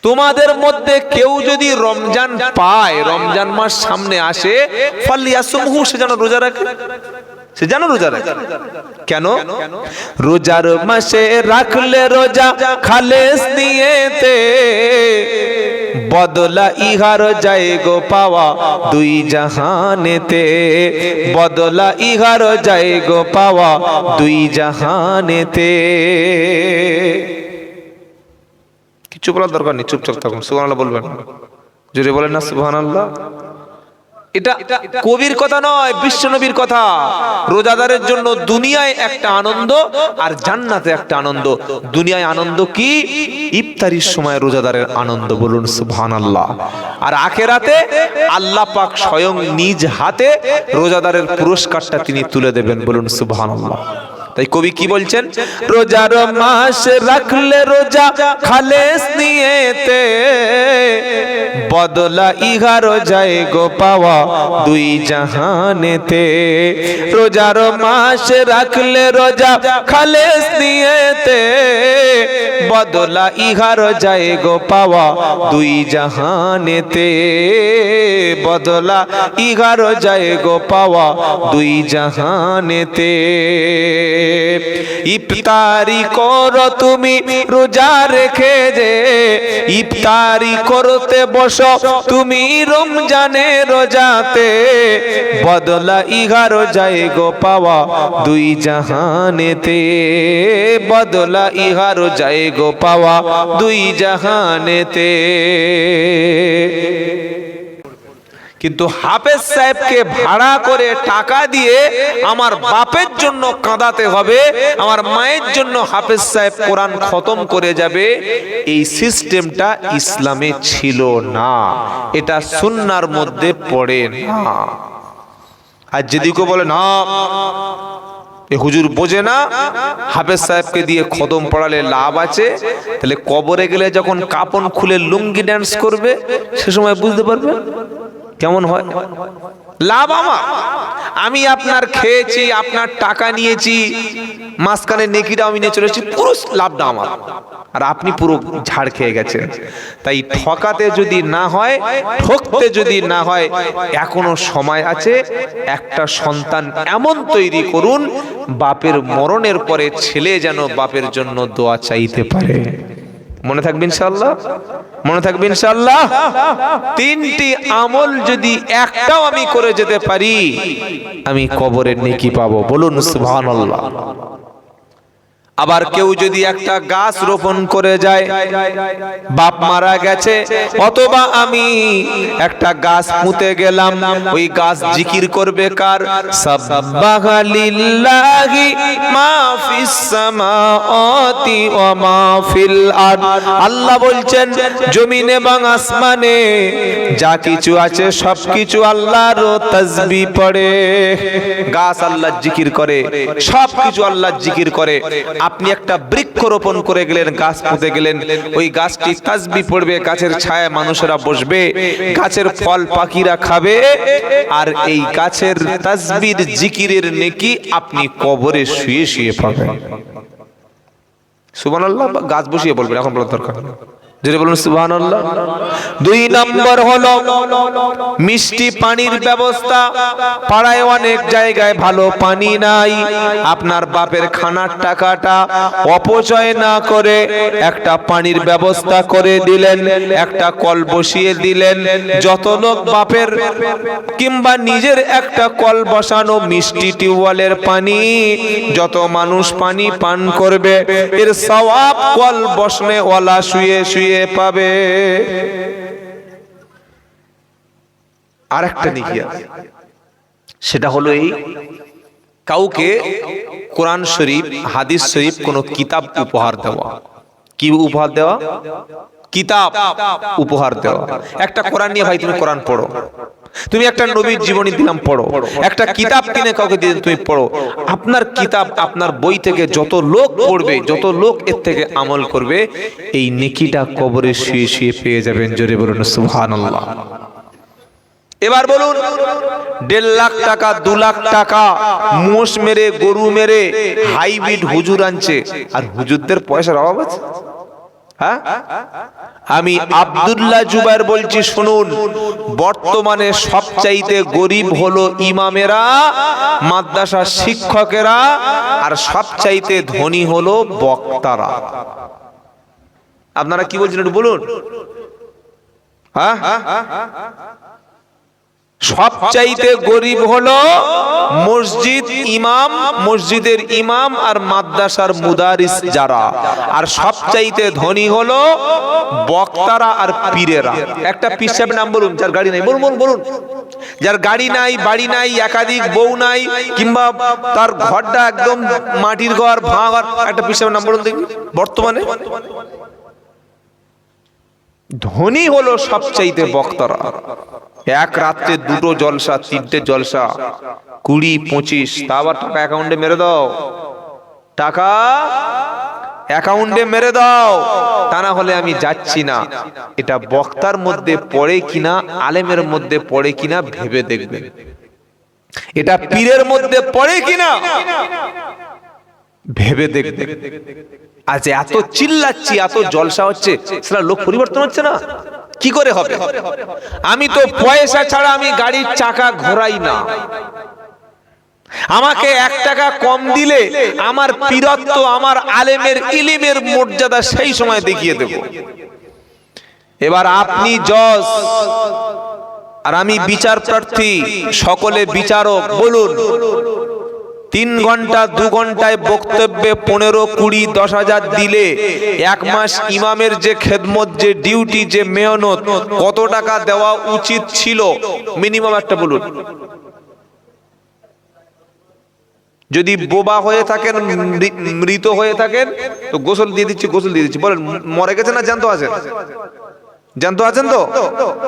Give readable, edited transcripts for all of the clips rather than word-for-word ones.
তোমাদের মধ্যে কেউ যদি রমজান পায়, রমজান মাস সামনে আসে, ফালিয়াসুমহু, সে যেন রোজা রাখে, সে যেন রোজা রাখে। কেন? রোজার মাসে রাখলে রোজা খালেস নিয়েতে, বদলা ইহার যায় গো পাওয়া দুই জাহানেতে, বদলা ইহার যায় গো পাওয়া দুই জাহানেতে। কিছু বলার দরকার নেই, চুপচাপ থাকুন, সুবহানাল্লাহ বলবেন, জোরে বলেন না সুবহানাল্লাহ। এটা কবির কথা নয়, বিশ্বনবীর কথা। রোজাদারের জন্য দুনিয়ায় একটা আনন্দ আর জান্নাতে একটা আনন্দ। দুনিয়ায় আনন্দ কি? ইফতারির সময় রোজাদারের আনন্দ, বলুন সুবহানাল্লাহ। আর আখিরাতে আল্লাহ পাক স্বয়ং নিজ হাতে রোজাদারের পুরস্কারটা তিনি তুলে দেবেন, বলুন সুবহানাল্লাহ। তাই কবি কি বলছেন? রোজার মাস রাখলে রোজা খালেস নিয়েতে, বদলা ইহার যায় গো পাওয়া দুই জাহানেতে। রোজার মাস রাখলে রোজা খালেস নিয়েতে, বদলা ইহার যায় গো পাওয়া দুই জাহানেতে, বদলা ইহার যায় গো পাওয়া দুই জাহানেতে। ইফতারি করো তুমি রোজা রেখে যে, ইফতারি করতে বসো তুমি রমজানে রোজাতে, বদলা ইহার যায় গো পাওয়া দুই জাহানেতে, বদলা ইহার যায় গো পাওয়া দুই জাহানেতে। কিন্তু হাফেজ সাহেবকে ভাড়া করে টাকা দিয়ে আমার বাপের জন্য কাঁদাতে হবে, আমার মায়ের জন্য হাফেজ সাহেব কোরআন খতম করে যাবে, এই সিস্টেমটা ইসলামে ছিল না, এটা সুন্নাহর মধ্যে পড়ে না। আর যদি কেউ বলে না এ হুজুর বোঝে না, হাফেজ সাহেবকে দিয়ে খতম পড়ালে লাভ আছে, তাহলে কবরে গেলে যখন কাপন খুলে লুঙ্গি ড্যান্স করবে সে সময় বুঝতে পারবে কেমন হয়। লাভ আমার, আমি আপনার খেয়েছি, আপনার টাকা নিয়েছি, মাঝখানে নেকিটা আমি নিয়ে চলেছি, পুরো লাভটা আমার, আর আপনি পুরো ঝাড় খেয়ে গেছেন। তাই ঠকাতে যদি না হয়, ঠকতে যদি না হয়, এখনো সময় আছে। একটা সন্তান এমন তৈরি করুন, বাপের মরণের পরে ছেলে যেন বাপের জন্য দোয়া চাইতে পারে। মনে থাকবে ইনশাআল্লাহ, মনে থাকবে ইনশাআল্লাহ। তিনটি আমল যদি একটাও আমি করে যেতে পারি, আমি কবরের নেকি পাবো, বলুন সুবহানাল্লাহ। আবার কেউ যদি একটা গাছ রোপণ করে যায়, বাপ মারা গেছে, অথবা আমি একটা গাছ পুঁতে গেলাম, ওই গাছ জিকির করবে কার? সাব্বাহা লিল্লাহি মা ফিস সামাওয়াতি ওয়া মা ফিল আরদ। আল্লাহ বলছেন জমিন এবং আসমানে যা কিছু আছে সবকিছু আল্লাহর তাসবিহ পড়ে। গাছ আল্লাহর জিকির করে, সবকিছু আল্লাহর জিকির করে। আপনি একটা বৃক্ষ রোপণ করে গেলেন, গাছ পুঁতে গেলেন, ওই গাছটি তাসবিহ পড়বে, গাছের ছায়ায় মানুষেরা বসবে, গাছের ফল পাখিরা খাবে, আর এই গাছের তাসবিহর জিকিরের নেকি আপনি কবরে শুয়ে শুয়ে পাবেন। সুবহানাল্লাহ। গাছ বসিয়ে বলবেন, এখন বলার দরকার নেই, যেটা বলুন সুবহানাল্লাহ। 2 নম্বর হলো মিষ্টি পানির ব্যবস্থা। পাড়ায় অনেক জায়গায় ভালো পানি নাই, আপনার বাপের খানার টাকাটা অপচয় না করে একটা পানির ব্যবস্থা করে দিলেন, একটা কল বসিয়ে দিলেন। যত লোক বাপের কিংবা নিজের একটা কল বসানো মিষ্টি টিউবওয়েলের পানি, যত মানুষ পানি পান করবে, এর সওয়াব কল বসনে ওয়ালা শুয়ে শুয়ে পাবে। আর একটা নেকি আছে, সেটা হলো এই কাউকে কোরআন শরীফ, হাদিস শরীফ, কোন কিতাব উপহার দেওয়া। কি উপহার দেওয়া? কিতাব উপহার দেওয়া। একটা কোরআন নিয়ে ভাই তুমি কোরআন পড়ো, তুমি একটা নবীর জীবনী দিলাম পড়ো, একটা কিতাব কিনে কাউকে দিলেন তুমি পড়ো। আপনার কিতাব, আপনার বই থেকে যত লোক পড়বে, যত লোক এর থেকে আমল করবে, এই নেকিটা কবরে শুয়ে শুয়ে পেয়ে যাবেন। জোরে বলুন সুবহানাল্লাহ। এবার বলুন, 1.5 লাখ টাকা, 2 লাখ টাকা মোষ মেরে, গরু মেরে হাইব্রিড হুজুর আনছে, আর হুজুরদের পয়সার অভাব আছে? হ্যাঁ, আমি আব্দুল্লাহ জুবাইর বলছি শুনুন, বর্তমানে সবচাইতে গরিব হলো ইমামেরা, মাদ্রাসা শিক্ষকেরা, আর সবচাইতে ধনী হলো বক্তারা। আপনারা কি বলছেন একটু বলুন। হ্যাঁ, সবচাইতে গরিব হলো মসজিদ ইমাম, মসজিদের ইমাম আর মাদ্রাসার মুদারিস যারা, আর সবচাইতে ধনী হলো বক্তারা আর পীরেরা। একটা পীর সাহেবের নাম বলুন যার গাড়ি নাই, বলুন বলুন বলুন। যার গাড়ি নাই, বাড়ি নাই, একাধিক বউ নাই, কিংবা তার ঘরটা একদম মাটির ঘর, ভাঙা ঘর, একটা পীর সাহেবের নাম বলুন দেখি। বর্তমানে ধনী হলো সবচাইতে বক্তারা। এক রাত্রে দুটো জলসা, তিনটে জলসা, 20-25, তা আবার টাকা অ্যাকাউন্টে মেরে দাও, টাকা অ্যাকাউন্টে মেরে দাও, তা না হলে আমি যাচ্ছি না। এটা বক্তার মধ্যে পড়ে কিনা, আলেমের মধ্যে পড়ে কিনা ভেবে দেখবেন। এটা পীরের মধ্যে পড়ে কিনা ভেবে দেখবেন। আজ এত চিল্লাচ্ছি, এত জলসা হচ্ছে, সেটা লোক পরিবর্তন হচ্ছে না, কি করে হবে? আমি তো পয়সা ছাড়া আমি গাড়ির চাকা ঘোরাই না। আমাকে 1 টাকা কম দিলে আমার পীরত্ব, আমার আলেমের ইলিমের মর্যাদা সেই সময় দেখিয়ে দেব। এবার আপনি জজ আর আমি বিচার প্রার্থী, সকলে বিচারক। বলুন, 3 ঘন্টা 2 ঘন্টায় বক্তব্যে 15, 20, 10,000 দিলে 1 মাস ইমামের যে খেদমত, যে ডিউটি, যে মেহনত, কত টাকা দেওয়া উচিত ছিল মিনিমাম একটা বলুন। যদি বোবা হয়ে থাকেন, মৃত হয়ে থাকেন, তো গোসল দিয়ে দিচ্ছি, গোসল দিয়ে দিচ্ছি। বলেন, মরে গেছে না জ্যান্ত আছেন? জ্যান্ত আছেন তো?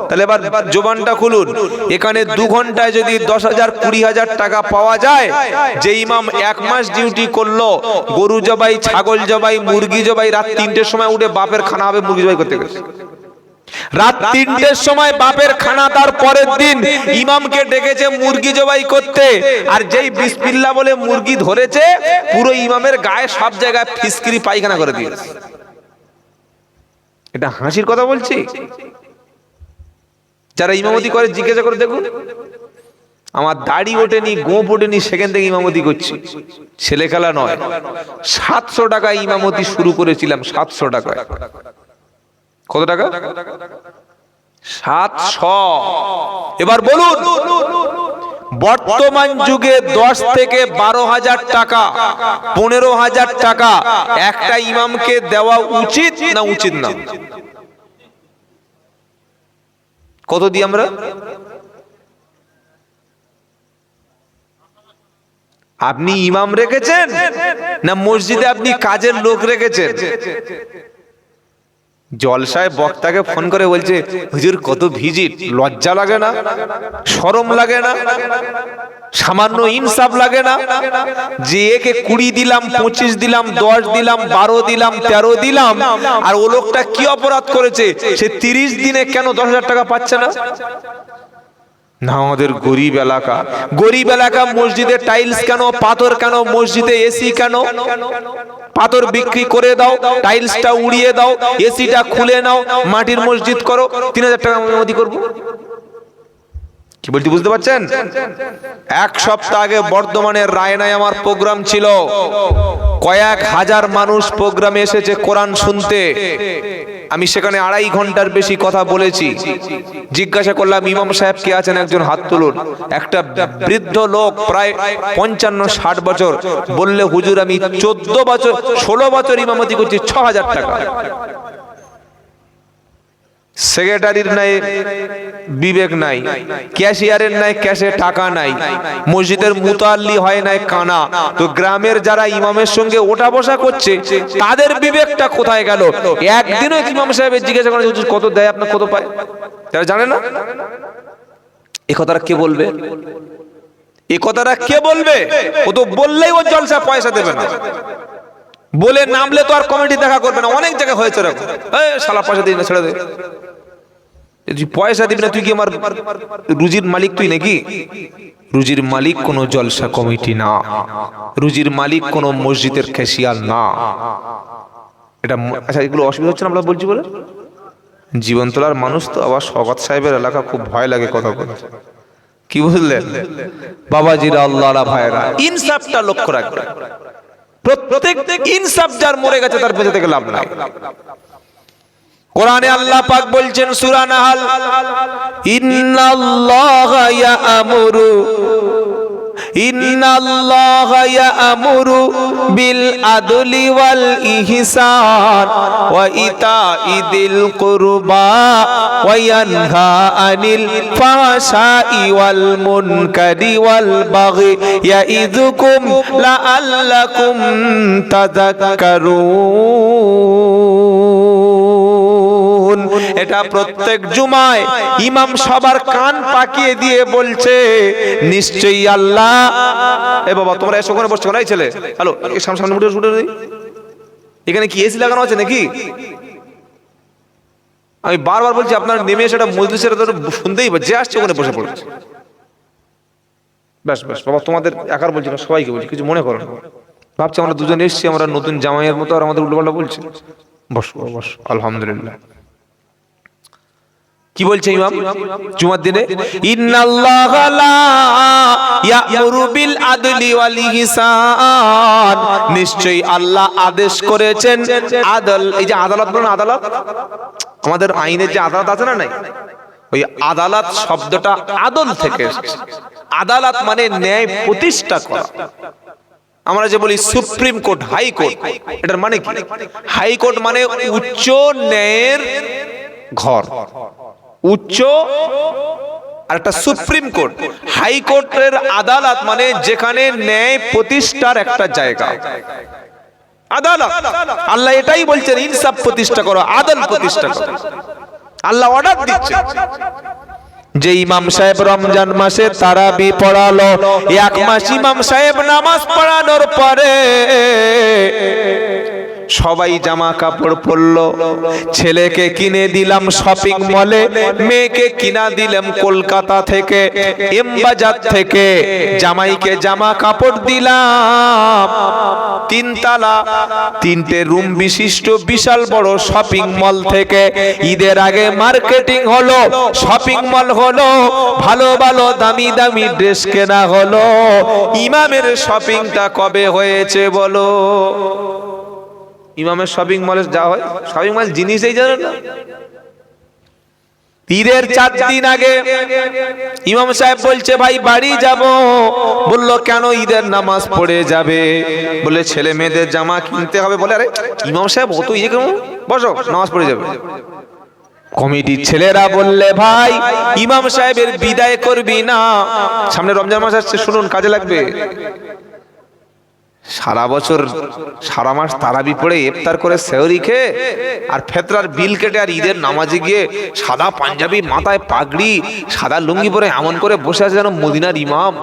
তাহলে এবার জবানটা খুলুন। এখানে 2 ঘন্টায় যদি 10,000, 20,000 টাকা পাওয়া যায়, যে ইমাম 1 মাস ডিউটি করলো, গরু জবাই, ছাগল জবাই, মুরগি জবাই, রাত 3টের সময় উঠে বাপের খানা হবে মুরগি জবাই করতে গেছে, রাত 3টের সময় বাপের খানা, তার পরের দিন ইমামকে ডেকেছে মুরগি জবাই করতে, আর যেই বিসমিল্লাহ বলে মুরগি ধরেছে, পুরো ইমামের গায়ে সব জায়গায় ফিসকিরি পায়খানা করে দিয়েছে। এটা হাসির কথা বলছি? যারা ইমামতি করে জিজ্ঞাসা করে দেখুন। আমার দাড়ি ওঠেনি, গোপ ওঠেনি, সেখান থেকে ইমামতি করছি, ছেলে খেলা নয়। 700 টাকায় ইমামতি শুরু করেছিলাম, 700 টাকায়। কত টাকা? 700। এবার বলুন, বর্তমান যুগে 10 থেকে 12,000 টাকা, 15,000 টাকা একটা ইমামকে দেওয়া উচিত না উচিত না? কত দিই আমরা? আপনি ইমাম রেখেছেন না মসজিদে আপনি কাজের লোক রেখেছেন? জলসায় বক্তাকে ফোন করে বলছে, হুজুর কত ভিজিট, লজ্জা লাগে না? শরম লাগে না? সামান্য ইনসাফ লাগে না? যে একে 20 দিলাম, 25 দিলাম, 10 দিলাম, 12 দিলাম, 13 দিলাম, আর ও লোকটা কি অপরাধ করেছে, সে 30 দিনে কেন 10,000 টাকা পাচ্ছে না? না, আমাদের গরিব এলাকা, গরিব এলাকা, মসজিদে টাইলস কেন, পাথর কেন, মসজিদে এসি কেন? পাথর বিক্রি করে দাও, টাইলসটা উড়িয়ে দাও, এসিটা খুলে নাও, মাটির মসজিদ করো, 3,000 টাকা মেরামতি করবো। কি বলতে বুঝতে পারছেন? 1 সপ্তাহ আগে বর্ধমানের রায়নায় আমার প্রোগ্রাম ছিল, কয়েক হাজার মানুষ প্রোগ্রামে এসেছে কোরআন শুনতে। আমি সেখানে 2.5 ঘন্টার বেশি কথা বলেছি। জিজ্ঞাসা করলাম, ইমাম সাহেব কে আছেন, একজন হাত তুলুন। একটা বৃদ্ধ লোক, প্রায় 55-60 বছর, বললে, হুজুর আমি 14 বছর 16 বছর ইমামতি করছি, 6,000 টাকা। সেক্রেটারির নাই বিবেক নাই, ক্যাশিয়ারের নাই ক্যাশে টাকা নাই, মসজিদের মুতাল্লি হয় নাই কানা, তো গ্রামের যারা ইমামের সঙ্গে ওঠা বসা করছে তাদের বিবেকটা কোথায় গেল? একদিনও ইমাম সাহেবের জিজ্ঞাসা করে কত দেয়, আপনার কত পায়, তারা জানে না? এ কথাটা কে বলবে? এ কথাটা কে বলবে? ও তো বললেই ও জলসা পয়সা দেবে না, বলে নামলে তো আর কমিটি দেখা করবে না। অনেক জায়গায় হয়েছে এরকম, এই শালা পয়সা দিবি না, ছেড়ে দে। তুই পয়সা দিবি না, তুই কি আমার রুজির মালিক? তুই নাকি রুজির মালিক? কোন জলসা কমিটি না, রুজির মালিক কোন মসজিদের ক্যাশিয়ার না। এটা আচ্ছা, এগুলো অসুবিধা হচ্ছে না আমরা বলছি বলে? জীবনতলার মানুষ তো, আবার শওকত সাহেবের এলাকা, খুব ভয় লাগে কথা বলতে, কি বুঝলেন বাবাজিরা, আল্লাহরা, ভাইরা, ইনসাফটা লক্ষ্য রাখবেন। প্রত্যেক ইনসাফ যার মরে গেছে তার বেঁচে থেকে লাভ নাই। কোরআনে আল্লাহ পাক বলছেন সূরা নাহল, ইন্নাল্লাহা ইয়া'মুরু বিল আদলি ওয়াল ইহসান ওয়া ইতা'i যিল কুরবা ওয়া ইয়ানহা আনিল ফাহশাই ওয়াল মুনকারি ওয়াল বাগি ইয়াইযুকুম লাআল্লাকুম তাযাক্কারুন। এটা প্রত্যেক জুমায় ইমাম সবার কান পাকিয়ে দিয়ে বলছে, নিশ্চয়ই আল্লাহ। এ বাবা, তোমরা এসো, ওখানে বসছো, এই ছেলে, হ্যালো, সামনে উঠে এখানে কি এসি লাগানো আছে নাকি? আমি বারবার বলছি আপনার নেমে এসে এটা মজলিসের শুনতেই, যে আসছে ওখানে বসে পড়েছে। ব্যাস ব্যাস বাবা, তোমাদের একার বলছি না, সবাইকে বলছি, কিছু মনে করো না। ভাবছি আমরা দুজন এসছি, আমরা নতুন জামাইয়ের মতো, আর আমাদের উল্টোপাল্টা বলছে। বস বস, আলহামদুলিল্লাহ। কি বলছে ইমাম জুমার দিনে? ইন্নাল্লাহা লা ইয়া'মুরু বিল আদলি ওয়াল ইহসান, নিশ্চয়ই আল্লাহ আদেশ করেছেন আদল। এই যে আদালত বলেন, আদালত আমাদের আইনের যে আদালত আছে না, নাই, ওই আদালত শব্দটা আদল থেকে এসেছে। আদালত মানে ন্যায় প্রতিষ্ঠা করা। আমরা যে বলি সুপ্রিম কোর্ট, হাই কোর্ট, এটার মানে কি? হাই কোর্ট মানে উচ্চ ন্যায়ের ঘর, উচ্চ, আর একটা সুপ্রিম কোর্ট। হাই কোর্টের আদালত মানে যেখানে ন্যায় প্রতিষ্ঠার একটা জায়গা, আদালত। আল্লাহ এটাই বলছেন, ইনসাফ প্রতিষ্ঠা করো, আদল প্রতিষ্ঠা করো। আল্লাহ অর্ডার দিচ্ছে। যে ইমাম সাহেব রমজান মাসে তারাবি পড়ালো, এক মাস ইমাম সাহেব নামাজ পড়ানোর পরে সবাই জামা কাপড় পরলো। ছেলেকে কিনে দিলাম শপিং মলে, মেয়েকে কিনা দিলাম কলকাতা থেকে, এমবাজার থেকে। জামাইকে জামা কাপড় দিলাম তিনতলা, 3টে রুম বিশিষ্ট বিশাল বড় শপিং মল থেকে। ঈদের আগে মার্কেটিং হলো, শপিং মল হলো, ভালো ভালো দামি দামি ড্রেস কেনা হলো। ইমামের শপিংটা কবে হয়েছে বলো? ইমামের শপিং মলে যা হয়, শপিং মল জিনিসই জানেন না। ঈদের 4 দিন আগে ইমাম সাহেব বলছে, ভাই বাড়ি যাব। বলল কেন? ঈদের নামাজ পড়ে যাবে। বলে ছেলে মেয়েদের জামা কিনতে হবে। বলে আরে ইমাম সাহেব অত ইয়ে কেন, বসো, নামাজ পড়ে যাবে। কমিটির ছেলেরা বললে, ভাই ইমাম সাহেবের বিদায় করবি না, সামনে রমজান মাস আসছে, শুনুন কাজে লাগবে। সারা বছর সারা মাস তারাবি পড়ে ইফতার করে সেহরি খেয়ে আর ফেতরার বিল কেটে আর ঈদের নামাজে গিয়ে সাদা পাঞ্জাবি, মাথায় পাগড়ি, সাদা লুঙ্গি পরে এমন করে বসে আছে যেন মদিনার ইমাম।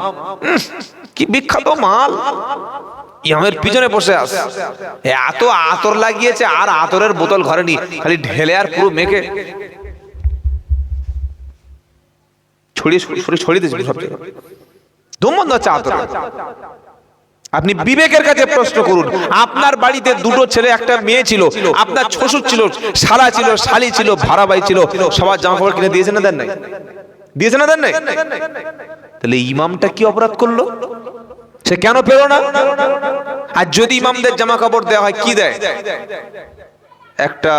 কি বিখ্যাত মাল, ইমামের পিছনে বসে আছে। এত আতর লাগিয়েছে, আর আতরের বোতল ঘরে নি, খালি ঢেলে আর পুরো মেখে ছড়িয়ে দিয়েছে সব জায়গায়। ধুম বন্ধ হচ্ছে আতর। আপনি বিবেকের কাছে প্রশ্ন করুন, আপনার বাড়িতে 2টো ছেলে একটা মেয়ে ছিল, আপনার শ্বশুর ছিল, শালা ছিল, শালি ছিল, ভাড়া ভাই ছিল, সবার জামা কাপড় কিনে দিয়েছেন না দেন নাই? দিয়েছেন না দেন নাই? তাহলে ইমামটা কি অপরাধ করলো? সে কেন পেল না? আর যদি ইমামদের জামা কাপড় দেওয়া হয়, কি দেয়? একটা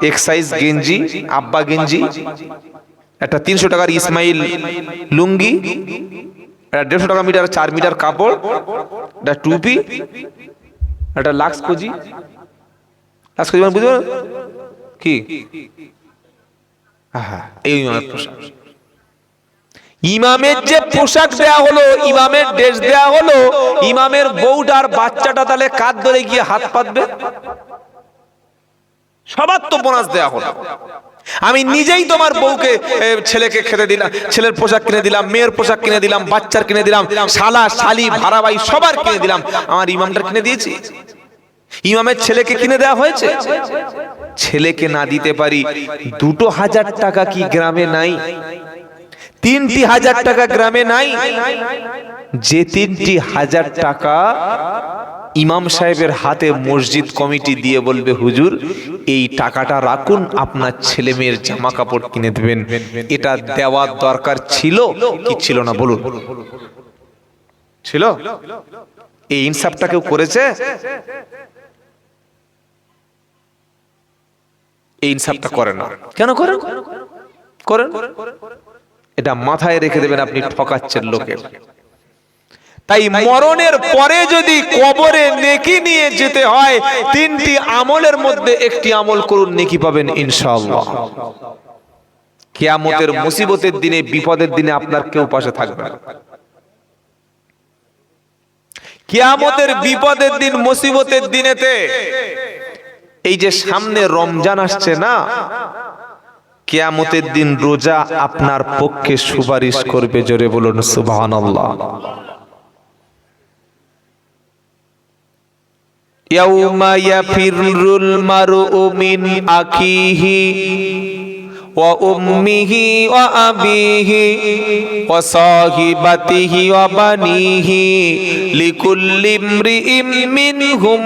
এক্সাইজ গেঞ্জি, আব্বা গেঞ্জি, একটা 300 টাকার ইসমাইল লুঙ্গি, 150 টাকা মিটার 4 মিটার কাপড়, একটা টুপি, একটা লাক্স কুজি। লাক্স কুজি মানে বুঝতে পারেন কি? এই ইমামের পোশাক। ইমামের যে পোশাক দেয়া হলো, ইমামের ড্রেস দেয়া হলো, ইমামের বউটার বাচ্চাটা তাহলে কাঁধ ধরে গিয়ে হাত পাতবে? সবার তো বোনাস দেয়া হলো। আমি নিজেই তোমার বউকে, ছেলেকে খেতে দিলাম, ছেলের পোশাক কিনে দিলাম, মেয়ের পোশাক কিনে দিলাম, বাচ্চার কিনে দিলাম, শালা শালি ভাড়া ভাই সবার কিনে দিলাম। আমার ইমামটা কিনে দিয়েছি? ইমামের ছেলেকে কিনে দেওয়া হয়েছে? ছেলেকে না দিতে পারি, 2,000 টাকা কি গ্রামে নাই? 3,000 টাকা গ্রামে নাই? যে 3,000 টাকা ইমাম সাহেবের হাতে মসজিদ কমিটি দিয়ে বলবে, হুজুর এই টাকাটা রাখুন, আপনার ছেলে মেয়ের জামা কাপড় কিনে দেবেন। এটা দেওয়ার দরকার ছিল কি ছিল না বলুন? ছিল? এই ইনসাফটা কেউ করেছে? এই ইনসাফটা করে না। কেন করেন? করেন, এটা মাথায় রেখে দেবেন, আপনি ঠকাচ্ছেন লোকের। তাই মরণের পরে যদি কবরে নেকি নিয়ে যেতে হয়, তিনটি আমলের মধ্যে একটি আমল করুন, নেকি পাবেন ইনশাআল্লাহ। কিয়ামতের মুসিবতের দিনে, বিপদের দিনে আপনার কেউ পাশে থাকবে না। কিয়ামতের বিপদের দিন, মুসিবতের দিনেতে, এই যে সামনে রমজান আসছে না, কিয়ামতের দিন রোজা আপনার পক্ষে সুপারিশ করবে। জোরে বলুন সুবহানাল্লাহ। ইয়াউমা ইয়াফিরুল মারউ মিন আখিহি ওয়া উম্মিহি ওয়া আবিহি ওয়া সাহিবাতিহি ওয়া বানিহি লিকুল্লি ইমরিইম মিনহুম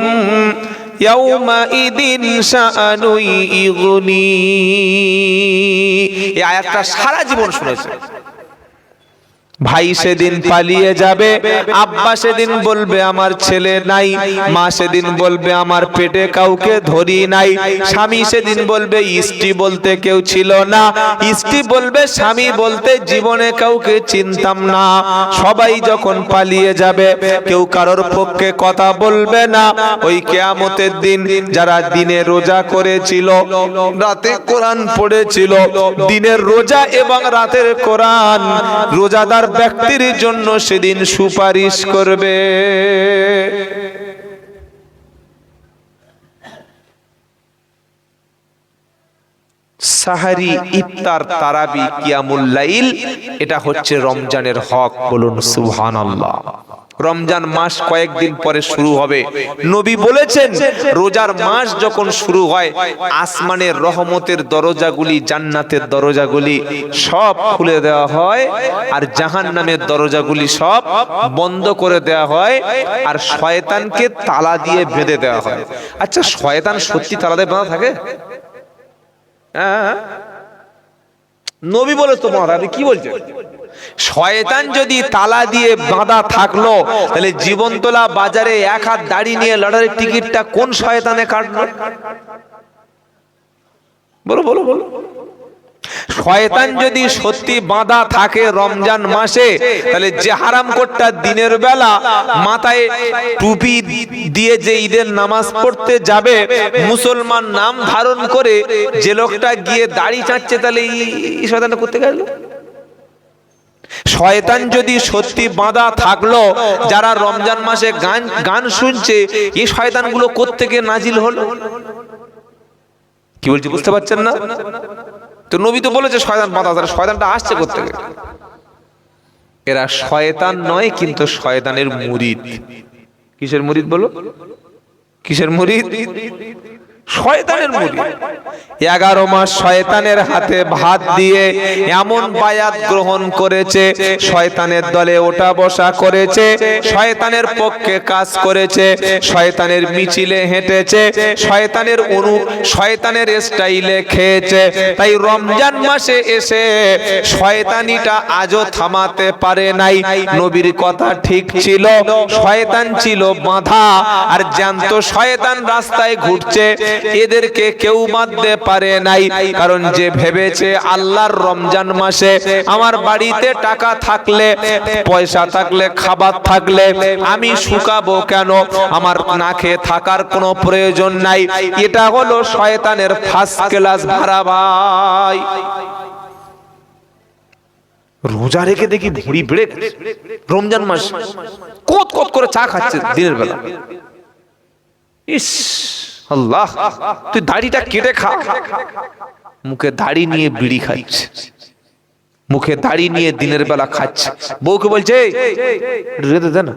ইয়াউমা ইদিন শাআনু ইগনি। এই আয়াতটা সারা জীবন শুনেছে। ভাই সেদিন পালিয়ে যাবে, আব্বা সেদিন বলবে আমার ছেলে নাই, মা সেদিন বলবে আমার পেটে কাউকে ধরি নাই, স্বামী সেদিন বলবে স্ত্রী বলতে কেউ ছিল না, স্ত্রী বলবে স্বামী বলতে জীবনে কাউকে চিনতাম না। সবাই যখন পালিয়ে যাবে, কেউ কারোর পক্ষে কথা বলবে না। ওই কিয়ামতের দিন যারা দিনে রোজা করেছিল, রাতে কোরআন পড়েছিল, দিনের রোজা এবং রাতের কোরআন রোজাদার ব্যক্তির জন্য সেদিন সুপারিশ করবে। সাহারি, ইফতার, তারাবি, কিয়ামুল লাইল, এটা হচ্ছে রমজানের হক। বলুন সুবহানাল্লাহ। রমজান মাস কয়েকদিন পরে শুরু হবে। নবী বলেছেন রোজার মাস যখন শুরু হয়, আসমানের রহমতের দরজাগুলি, জান্নাতের দরজাগুলি সব খুলে দেওয়া হয়, আর জাহান্নামের দরজাগুলি সব বন্ধ করে দেওয়া হয়, আর শয়তানকে তালা দিয়ে বেঁধে দেওয়া হয়। আচ্ছা, শয়তান সত্যি তালা দিয়ে বাঁধা থাকে? নবী বলে তো মহারাজ, আপনি কি বলছেন? শয়তান যদি তালা দিয়ে বাঁধা থাকলো, তাহলে জীবনতলা বাজারে এক হাত দাড়ি নিয়ে লটারির টিকিটটা কোন শয়তানে কাটলো? বলো বলো বলো। শয়তান যদি সত্যি বাঁধা থাকে রমজান মাসে, তাহলে যে হারামখোরটা দিনের বেলা মাথায় টুপি দিয়ে যে ঈদের নামাজ পড়তে যাবে, মুসলমান নাম ধারণ করে, যে লোকটা গিয়ে দাড়ি চাচ্ছে, তাহলে এই শয়তানটা করতে গেল। শয়তান যদি সত্যি বাঁধা থাকলো, যারা রমজান মাসে গান শুনছে, এই শয়তানগুলো কোত্থেকে নাজিল হলো? কি বলছি বুঝতে পারছেন না? তো নবী তো বলেছে শয়তান বাঁধা, তাহলে শয়তানটা আসছে কোত্থেকে? এরা শয়তান নয়, কিন্তু শয়তানের মুরিদ। কিসের মুরিদ বলো? কিসের মুরিদ? শয়তানের মুরিদ। 11 মাস শয়তানের হাতে ভাত দিয়ে এমন বায়াত গ্রহণ করেছে, শয়তানের দলে ওঠা বসা করেছে, শয়তানের পক্ষে কাজ করেছে, শয়তানের মিছিলে হেঁটেছে, শয়তানের স্টাইলে খেয়েছে। তাই রমজান মাসে এসে শয়তানিটা আজও থামাতে পারে নাই। নবীর কথা ঠিক ছিল, শয়তান ছিল বাঁধা, আর জ্যান্ত শয়তান রাস্তায় ঘুরছে, এদেরকে কেউ বাঁধতে পারে নাই। কারণ যে ভেবেছে আল্লাহর রমজান মাসে আমার বাড়িতে টাকা থাকলে, পয়সা থাকলে, খাবার থাকলে আমি শুকাবো কেন, আমার না খেয়ে থাকার কোনো প্রয়োজন নাই, এটা হলো শয়তানের ফার্স্ট ক্লাস ভাড়া। ভাই, রোজা রেখে দেখি ভুঁড়ি বেড়ে গেছে। রমজান মাস কত কত করে চা খাচ্ছে দিনের বেলা। ইস আল্লাহ, তুই দাড়িটা কেটে খা। মুখে দাড়ি নিয়ে বিড়ি খাচ্ছে, মুখে দাড়ি নিয়ে দিনের বেলা খাচ্ছে। বউকে বলছে রেঁধে দে না,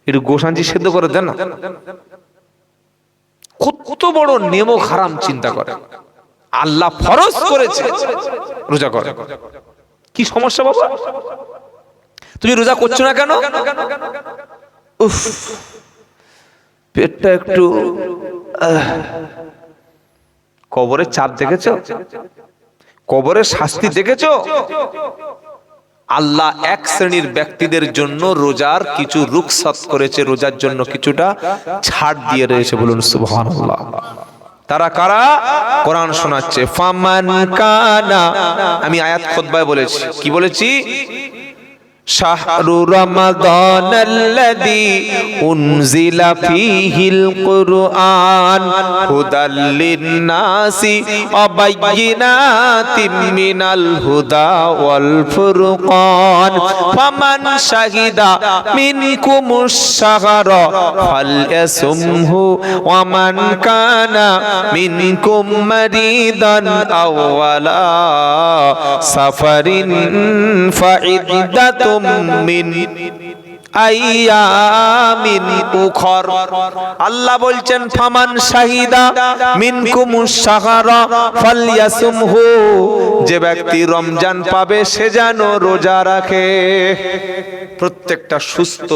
একটু গোসাঞ্জি সেদ্ধ করে দে না। কত বড় নেমক হারাম চিন্তা করে। আল্লাহ ফরজ করেছে রোজা কর। কি সমস্যা বাবা? তুমি রোজা করছো না কেন? উফ, পেটটা একটু কবরের চাপ দেখেছো? কবরের শাস্তি দেখেছো? আল্লাহ এক শ্রেণীর ব্যক্তিদের জন্য রোজার কিছু রুখসাত করেছে, রোজার জন্য কিছুটা ছাড় দিয়ে রয়েছে। বলুন সুবহানাল্লাহ। তারা কারা? কোরআন শোনাচ্ছে ফামান কানা। আমি আয়াত খুতবায় বলেছি, কি বলেছি? শাহরু রমাদানাল্লাযী উনজিলা ফীহিল কুরআন হুদাল লিন-নাসি ওয়া বায়্যিনাতিম মিনাল হুদা ওয়াল ফুরকান ফামান শাহিদা মিনকুমুশ শাহরা ফালইয়াসুমহু ওয়া মান কানা মিনকুম মারিদান আও আলা সাফারিন ফাইদ্দাতুম মিন আইয়ামিন উখর। আল্লাহ বলছেন ফামান শাহিদা মিনকুমুশ শাহরা ফালইয়াসুমহু, যে ব্যক্তি রমজান পাবে সে যেন রোজা রাখে। প্রত্যেকটা সুস্থ।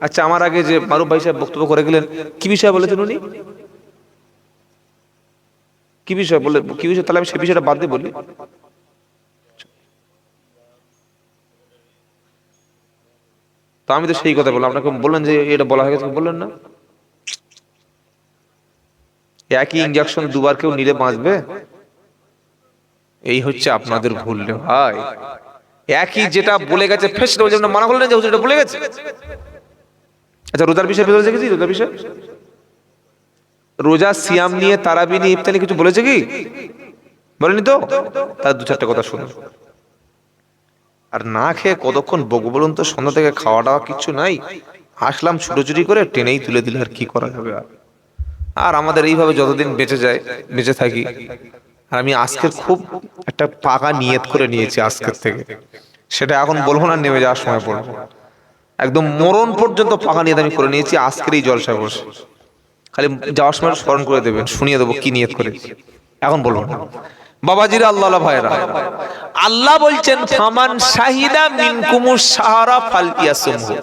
আচ্ছা, আমার আগে যে মারুফ ভাই সাহেব বক্তব্য করে গেলেন, কি বিষয় বলেছেন উনি? কি বিষয় বলে, কি বিষয়? তাহলে আমি সে বিষয়টা বাদ দিয়ে বলি। তো আমি তো সেই কথা বললাম, আপনাকে বললেন যে এটা বলা হয়ে গেছে, বললেন না? একই ইনজেকশন দুবার কেউ নিলে বাঁচবে? এই হচ্ছে আপনাদের ভুল রে ভাই। একই যেটা বলে গেছে ফেস মানা করলেন যে এটা বলে গেছে। আচ্ছা, রোজার বিষয়ে বলেছে কি? রোজার বিষয়, রোজা সিয়াম নিয়ে, তারাবি নিয়ে, ইফতার নিয়ে কিছু বলেছে কি? বলেনি তো? তার দু চারটা কথা শুনুন। আর না খেয়ে কতক্ষণ বকবো বলুন তো? সন্ধ্যা থেকে খাওয়া দাওয়া কিছু নাই, আসলাম ছুটোছুটি করে, টেনেই তুলে দিলে আর কি করা যাবে? আর আমাদের এইভাবে যতদিন বেঁচে যায়, বেঁচে থাকি। আর আমি আজকের খুব একটা পাকা নিয়ত করে নিয়েছি আজকের থেকে, সেটা এখন বলবো না, নেমে যাওয়ার সময় পড়বো। একদম মরণ পর্যন্ত পাকা নিয়ত আমি করে নিয়েছি আজকের এই জলসায় বসে। খালি যাওয়ার সময় স্মরণ করে দেবেন, শুনিয়ে দেবো কি নিয়ত করেছি, এখন বলবো না। বাবাজিরা, আল্লাহ ভাইরা, আল্লাহ বলছেন ফামান শাহিদা মিনকুমুশ শাহরা ফালইয়াসুমহু।